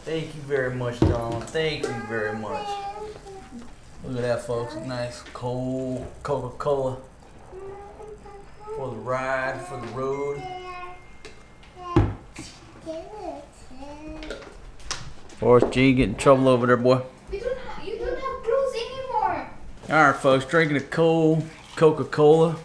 Thank you very much, Don. Thank you very much. Look at that, folks. Nice cold Coca-Cola for the ride, for the road. Forrest G, get in trouble over there, boy. You don't have clothes anymore. All right, folks, drinking a cold Coca-Cola.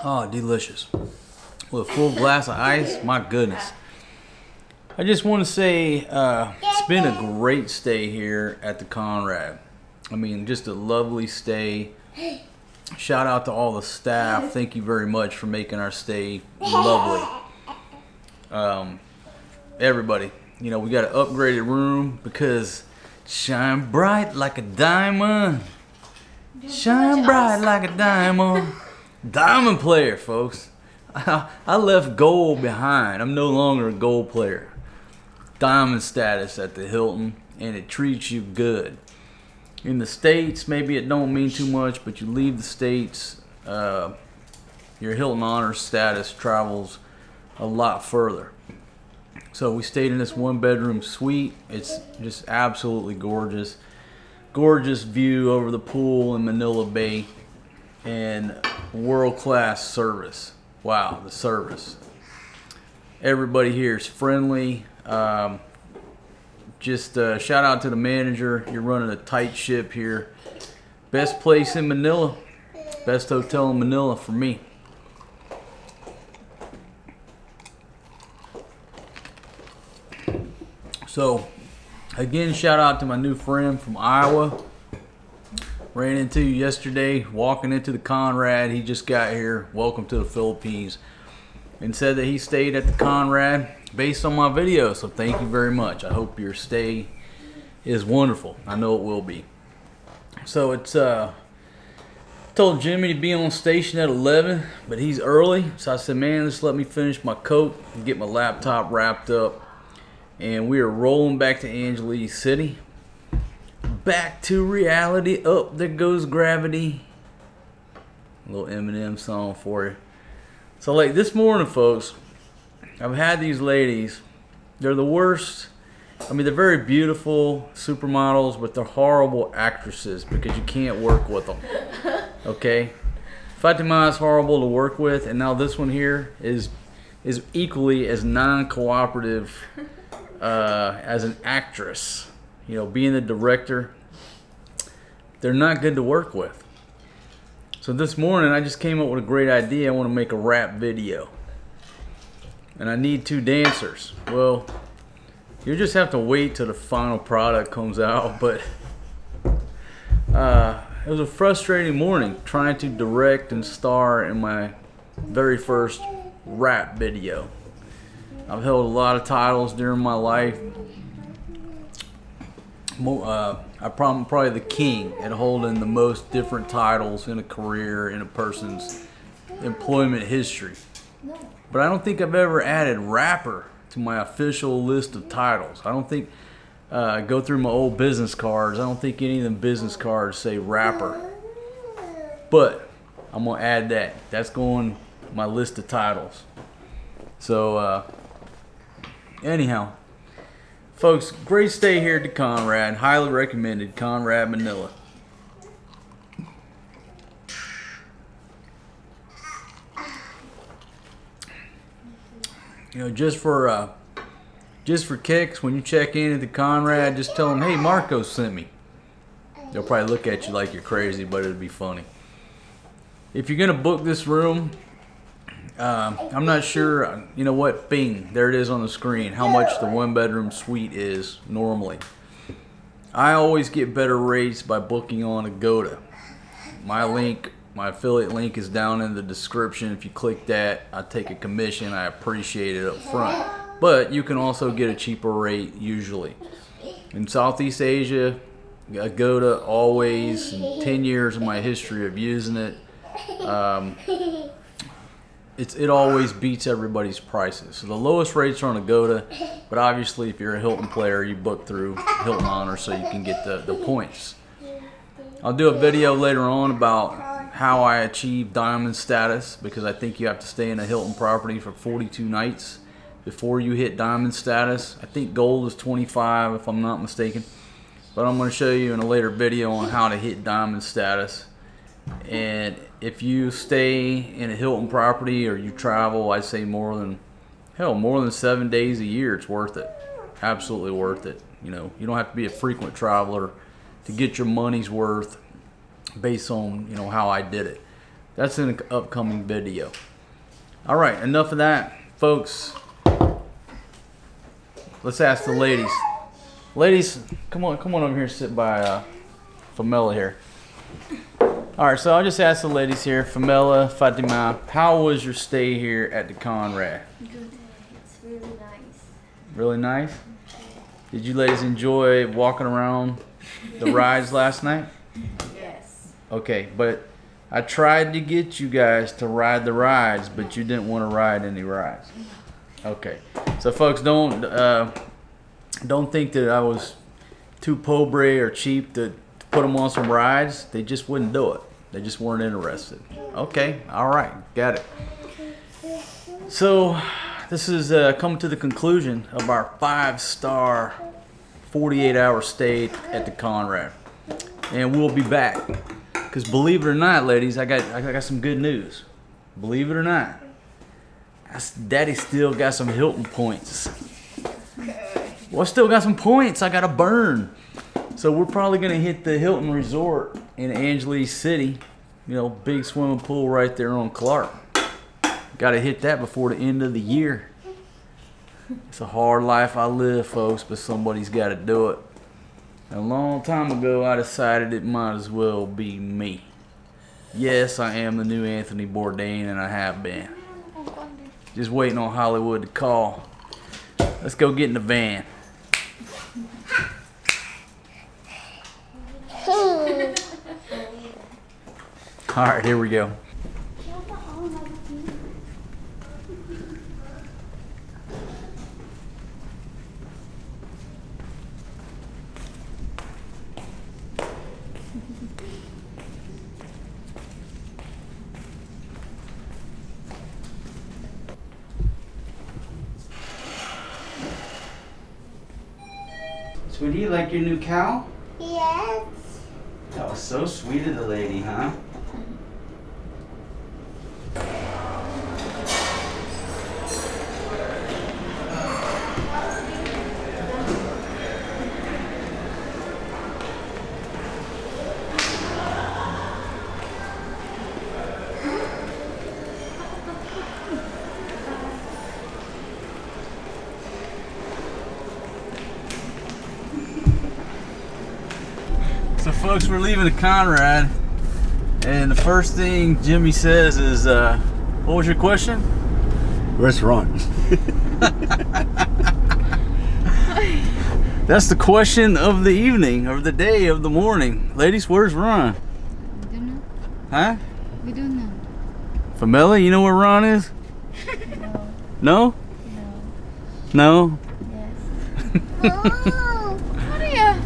Oh, delicious. With a full glass of ice, my goodness. I just want to say it's been a great stay here at the Conrad. I mean, just a lovely stay. Shout out to all the staff. Thank you very much for making our stay lovely. Everybody, you know, we got an upgraded room because shine bright like a diamond. Shine bright like a diamond. Diamond player, folks. I left gold behind. I'm no longer a gold player. Diamond status at the Hilton, and it treats you good. In the States, maybe it don't mean too much, but you leave the States, your Hilton Honors status travels a lot further. So we stayed in this one-bedroom suite. It's just absolutely gorgeous. Gorgeous view over the pool in Manila Bay, and world-class service. Wow, the service. Everybody here is friendly. Shout out to the manager. You're running a tight ship here. Best place in Manila. Best hotel in Manila for me. So, again, shout out to my new friend from Iowa. Ran into you yesterday walking into the Conrad. He just got here. Welcome to the Philippines. And said that he stayed at the Conrad based on my video. So thank you very much. I hope your stay is wonderful. I know it will be. So it's told Jimmy to be on station at 11, but he's early. So I said, man, just let me finish my coat and get my laptop wrapped up. And we are rolling back to Angeles City. Back to reality. Up there goes gravity. A little Eminem song for you. So like this morning, folks, I've had these ladies. They're the worst. I mean, they're very beautiful supermodels, but they're horrible actresses because you can't work with them. Okay? Fatima is horrible to work with, and now this one here is equally as non-cooperative as an actress. You know, being the director, they're not good to work with. So this morning I just came up with a great idea. I want to make a rap video. And I need 2 dancers. Well, you just have to wait till the final product comes out. But it was a frustrating morning trying to direct and star in my very first rap video. I've held a lot of titles during my life. I'm probably the king at holding the most different titles in a career in a person's employment history. But I don't think I've ever added rapper to my official list of titles. I don't think, go through my old business cards, I don't think any of them business cards say rapper. But I'm going to add that. That's going on my list of titles. So, anyhow. Folks, great stay here at the Conrad. Highly recommended. Conrad Manila. You know, just for kicks, when you check in at the Conrad, just tell them, hey, Marco sent me. They'll probably look at you like you're crazy, but it'll be funny. If you're gonna book this room, I'm not sure, you know what, bing, there it is on the screen, how much the 1-bedroom suite is normally. I always get better rates by booking on Agoda. My affiliate link is down in the description. If you click that, I take a commission. I appreciate it up front. But you can also get a cheaper rate usually. In Southeast Asia, Agoda always, in 10 years of my history of using it, it always beats everybody's prices. So the lowest rates are on Agoda, but obviously if you're a Hilton player, you book through Hilton Honors so you can get the points. I'll do a video later on about how I achieved diamond status, because I think you have to stay in a Hilton property for 42 nights before you hit diamond status. I think gold is 25 if I'm not mistaken. But I'm going to show you in a later video on how to hit diamond status. And if you stay in a Hilton property or you travel, I'd say more than 7 days a year, it's worth it. Absolutely worth it. You know, you don't have to be a frequent traveler to get your money's worth based on, you know, how I did it. That's in an upcoming video. All right, enough of that, folks. Let's ask the ladies. Ladies, come on over here and sit by Famela here. All right, so I'll just ask the ladies here, Famela, Fatima, how was your stay here at the Conrad? Good. It's really nice. Really nice? Did you ladies enjoy walking around the rides last night? Yes. Okay, but I tried to get you guys to ride the rides, but you didn't want to ride any rides. Okay, so folks, don't think that I was too pobre or cheap to put them on some rides. They just wouldn't do it. They just weren't interested. Okay, all right, got it. So this is coming to the conclusion of our 5-star 48-hour stay at the Conrad, and we'll be back. Because believe it or not, ladies, I got some good news. Believe it or not, Daddy still got some Hilton points. Well, I still got some points I gotta burn. So we're probably gonna hit the Hilton Resort in Angeles City. You know, big swimming pool right there on Clark. Gotta hit that before the end of the year. It's a hard life I live, folks, but somebody's gotta do it. A long time ago, I decided it might as well be me. Yes, I am the new Anthony Bourdain, and I have been. Just waiting on Hollywood to call. Let's go get in the van. All right, here we go. Sweetie, you like your new cow? Yes. That was so sweet of the lady, huh? So folks, we're leaving the Conrad, and the first thing Jimmy says is, what was your question? Restaurant. That's the question of the evening, of the day, of the morning. Ladies, where's Ron? We don't know. Huh? We don't know. Famela, you know where Ron is? No. No? No? Yes. Oh, what are you?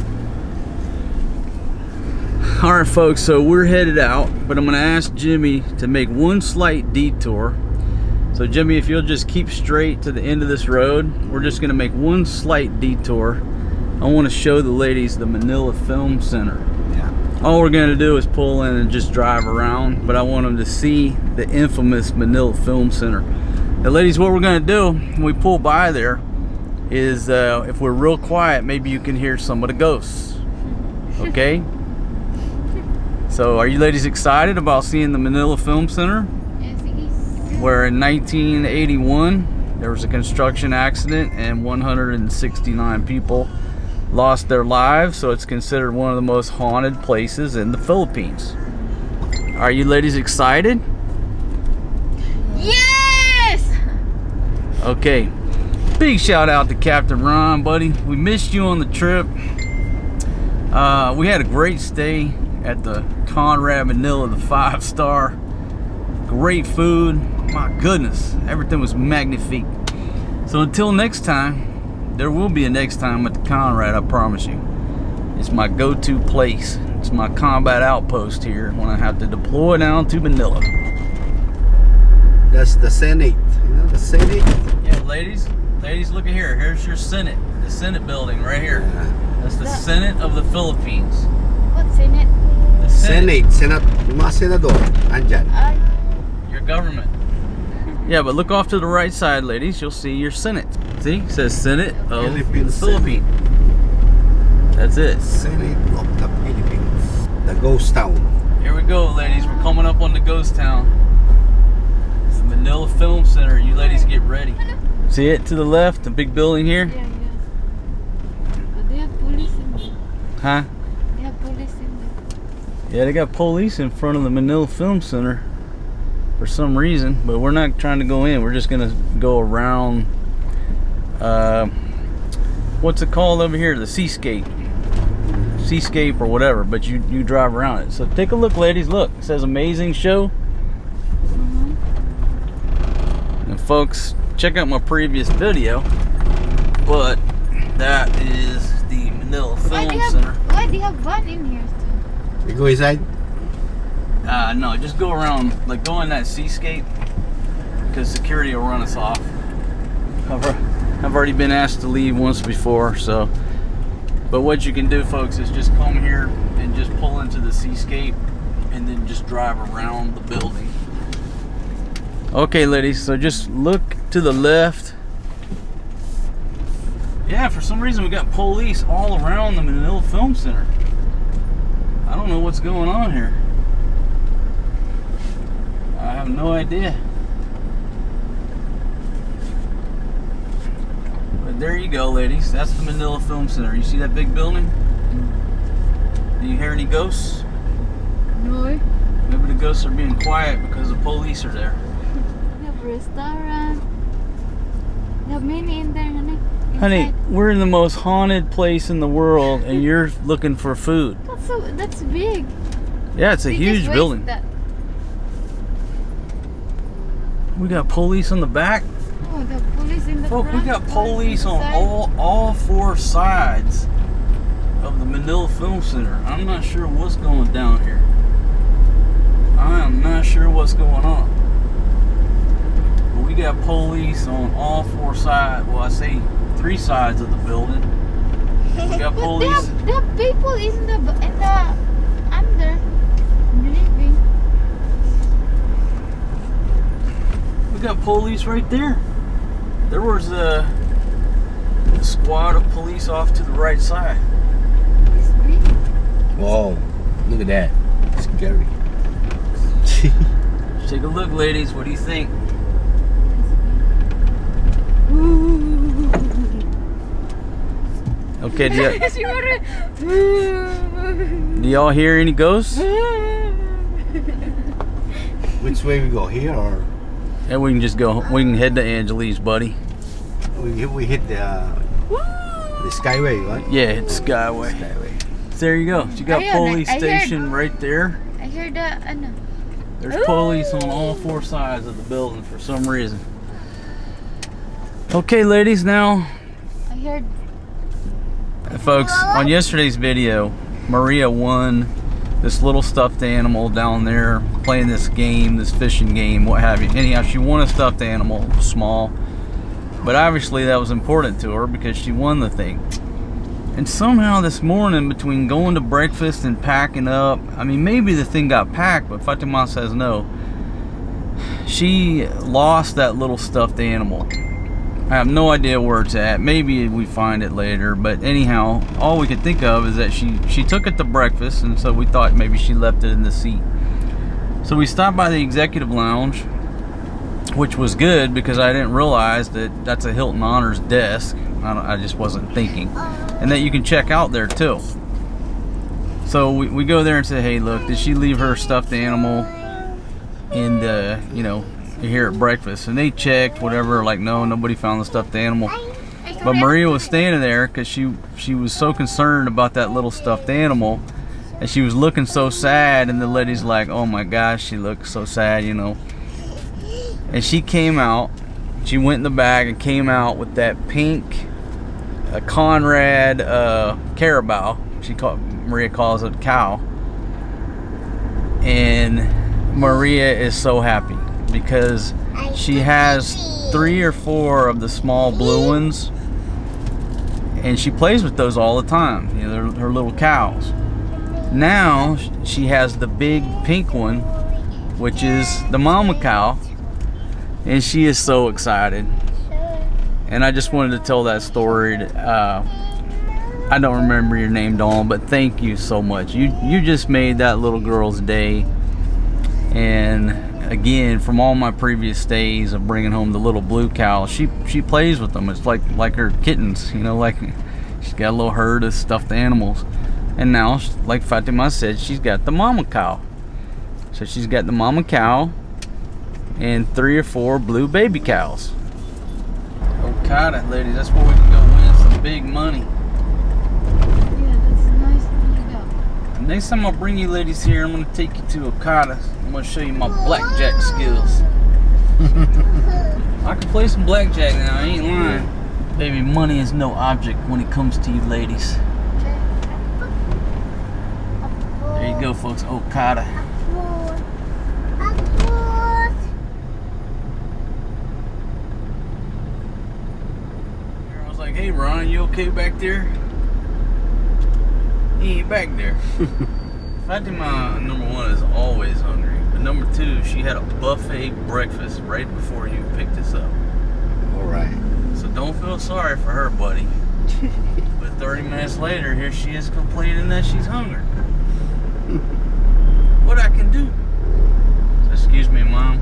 Alright folks, so we're headed out, but I'm going to ask Jimmy to make one slight detour. So Jimmy, if you'll just keep straight to the end of this road, we're just going to make one slight detour. I want to show the ladies the Manila Film Center. Yeah. All we're going to do is pull in and just drive around, but I want them to see the infamous Manila Film Center. Now ladies, what we're going to do when we pull by there is, if we're real quiet, maybe you can hear some of the ghosts. Okay? So are you ladies excited about seeing the Manila Film Center? Yes, it is. Where in 1981 there was a construction accident and 169 people lost their lives, so it's considered one of the most haunted places in the Philippines. Are you ladies excited? Yes! Okay, big shout out to Captain Ron, buddy. We missed you on the trip. We had a great stay at the Conrad Manila, the 5-star. Great food, my goodness, everything was magnifique. So until next time, there will be a next time at the Conrad, I promise you. It's my go-to place. It's my combat outpost here when I have to deploy down to Manila. That's the Senate. You know the Senate? Yeah, ladies, look at here. Here's your Senate. The Senate building right here. That's the Senate of the Philippines. What's in it? The Senate. Yung mga senador. Andyan. Your government. Yeah, but look off to the right side, ladies. You'll see your Senate. See? It says Senate of the Philippines. That's it. Senate of the Philippines. The ghost town. Here we go, ladies. We're coming up on the ghost town. It's the Manila Film Center. You ladies get ready. See it to the left? The big building here? Yeah. But they have police in there. Huh? They have police in there. Yeah, they got police in front of the Manila Film Center for some reason, but we're not trying to go in. We're just gonna go around what's it called over here? The seascape or whatever, but you drive around it. So take a look, ladies. Look, it says amazing show. And folks, check out my previous video, but that is the Manila Film Center. Why do you have van in here too? We go inside? No, just go around, like go in that seascape, because security will run us off. I've already been asked to leave once before, so. But what you can do, folks, is just come here and just pull into the seascape and then just drive around the building. Okay, ladies, so just look to the left. Yeah, for some reason we got police all around the Manila Film Center. I don't know what's going on here. I have no idea. But there you go, ladies. That's the Manila Film Center. You see that big building? Do you hear any ghosts? No. Maybe the ghosts are being quiet because the police are there. They have a restaurant. They have many in there, honey. Honey, we're in the most haunted place in the world and you're looking for food. That's big. Yeah, it's a huge building. We got police on the back. Oh, the police in the front. We got police on all four sides of the Manila Film Center. I'm not sure what's going down here. I am not sure what's going on. But we got police on all four sides. Well, I say 3 sides of the building. We got police. They have people in the under living. We got police right there. There was a squad of police off to the right side. It's big. Whoa, look at that. It's scary. Take a look, ladies. What do you think? Okay, do y'all hear any ghosts? Which way we go, here or? And we can just go. We can head to Angelique's, buddy. We hit the Skyway, right? Yeah, hit Skyway. There you go. You got police station right there. I heard that. There's police on all 4 sides of the building for some reason. Okay, ladies, now. I heard. Folks, on yesterday's video, Maria won this little stuffed animal down there playing this game, this fishing game, what have you. Anyhow, she won a stuffed animal, small, but obviously that was important to her because she won the thing. And somehow this morning, between going to breakfast and packing up, I mean, maybe the thing got packed, but Fatima says no, she lost that little stuffed animal. I have no idea where it's at. Maybe we find it later, but anyhow, all we could think of is that she took it to breakfast, and so we thought maybe she left it in the seat. So we stopped by the executive lounge, which was good because I didn't realize that that's a Hilton Honors desk. I just wasn't thinking, and that you can check out there too. So we go there and say, hey, look, did she leave her stuffed animal in the, you know, here at breakfast? And they checked, whatever, like, no, nobody found the stuffed animal. But Maria was standing there because she was so concerned about that little stuffed animal, and she was looking so sad, and the lady's like, oh my gosh, she looks so sad, you know. And she came out, she went in the bag and came out with that pink Conrad carabao. Maria calls it cow. and Maria is so happy because she has 3 or 4 of the small blue ones, and she plays with those all the time. You know, they're her little cows. Now she has the big pink one, which is the mama cow, and she is so excited. And I just wanted to tell that story. I don't remember your name, Dawn, but thank you so much. You just made that little girl's day. And again, from all my previous days of bringing home the little blue cow, she plays with them. It's like her kittens, you know, like she's got a little herd of stuffed animals. And now, like Fatima said, she's got the mama cow. So she's got the mama cow and 3 or 4 blue baby cows. Okay, ladies, that's where we can go win some big money. Next time I bring you ladies here, I'm going to take you to Okada. I'm going to show you my blackjack skills. I can play some blackjack now, I ain't lying. Baby, money is no object when it comes to you ladies. There you go, folks, Okada. I was like, hey Ron, you okay back there? He ain't back there. Fatima, number 1, is always hungry. But number 2, she had a buffet breakfast right before you picked us up. Alright. So don't feel sorry for her, buddy. But 30 minutes later, here she is complaining that she's hungry. What I can do? So, excuse me, Mom.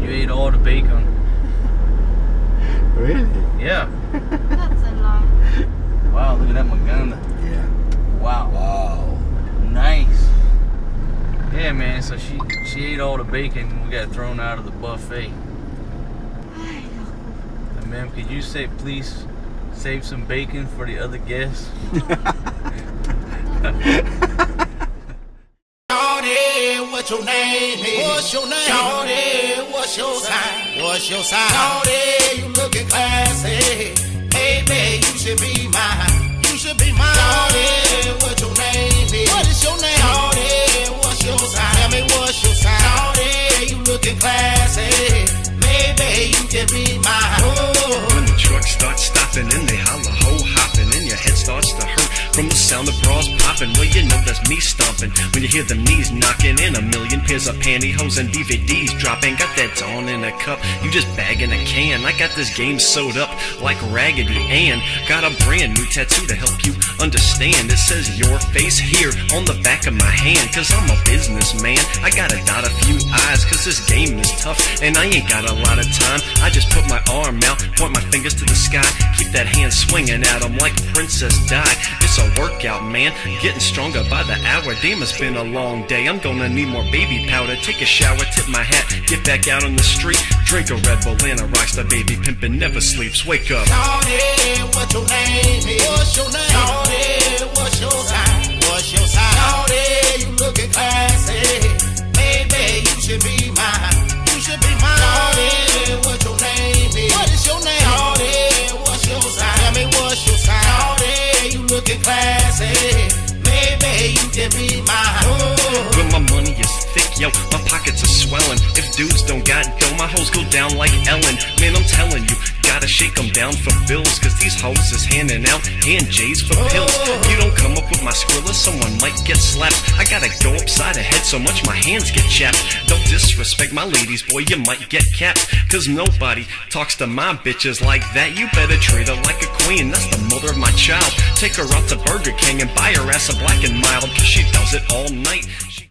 You ate all the bacon. Really? Yeah. That's a lie. Wow, look at that Maganda. Yeah. Wow. Wow. Nice. Yeah, man, so she ate all the bacon and we got thrown out of the buffet. And ma'am, could you say, please save some bacon for the other guests? Shawty, what's your name? What's your name? Shawty, what's your sign? What's your sign? Shawty, you looking classy. Baby, you should be mine. You should be mine. Shawty, what's your name? What is your name? Shawty, what's your sign? Tell me what's your sign? Shawty, you looking classy. Maybe you can be mine. Oh. When the truck starts stopping and they holler ho hopping and your head starts to hurt from the sound of bras popping, well you know that's me stomping. When you hear the knees knocking and a million pairs of pantyhose and DVDs dropping, got that Dawn in a cup, you just bagging a can. I got this game sewed up like Raggedy Ann. Got a brand new tattoo to help you understand. It says your face here on the back of my hand, cause I'm a businessman. I gotta dot a few I's cause this game is tough and I ain't got a lot of time. I just put my arm out, point my fingers to the sky, keep that hand swinging at 'em like Princess Di. It's a workout, man, getting stronger by the hour. Damn, it's been a long day, I'm gonna need more baby powder. Take a shower, tip my hat, get back out on the street, drink a Red Bull and a Rockstar. Baby pimpin' never sleeps, wake up. Shawty, what's your name? What's your name? Shawty, what's your sign? What's your sign? Shawty, you looking classy. Maybe you should be mine. You should be mine. Shawty, what's your name? What is your name? Shawty, what's your sign? Tell me what's your sign? Shawty, you looking classy. Maybe you can be mine. Oh. When my money is thick, yo, my pockets are swelling. If dudes don't got dough, my hoes go down like Ellen. Man, I'm telling you, gotta shake them down for bills, cause these hoes is handing out hand J's for pills. You don't come up with my Skrilla, someone might get slapped. I gotta go upside the head so much my hands get chapped. Don't disrespect my ladies, boy, you might get capped, cause nobody talks to my bitches like that. You better treat her like a queen, that's the mother of my child. Take her out to Burger King and buy her ass a Black and Mild, cause she does it all night.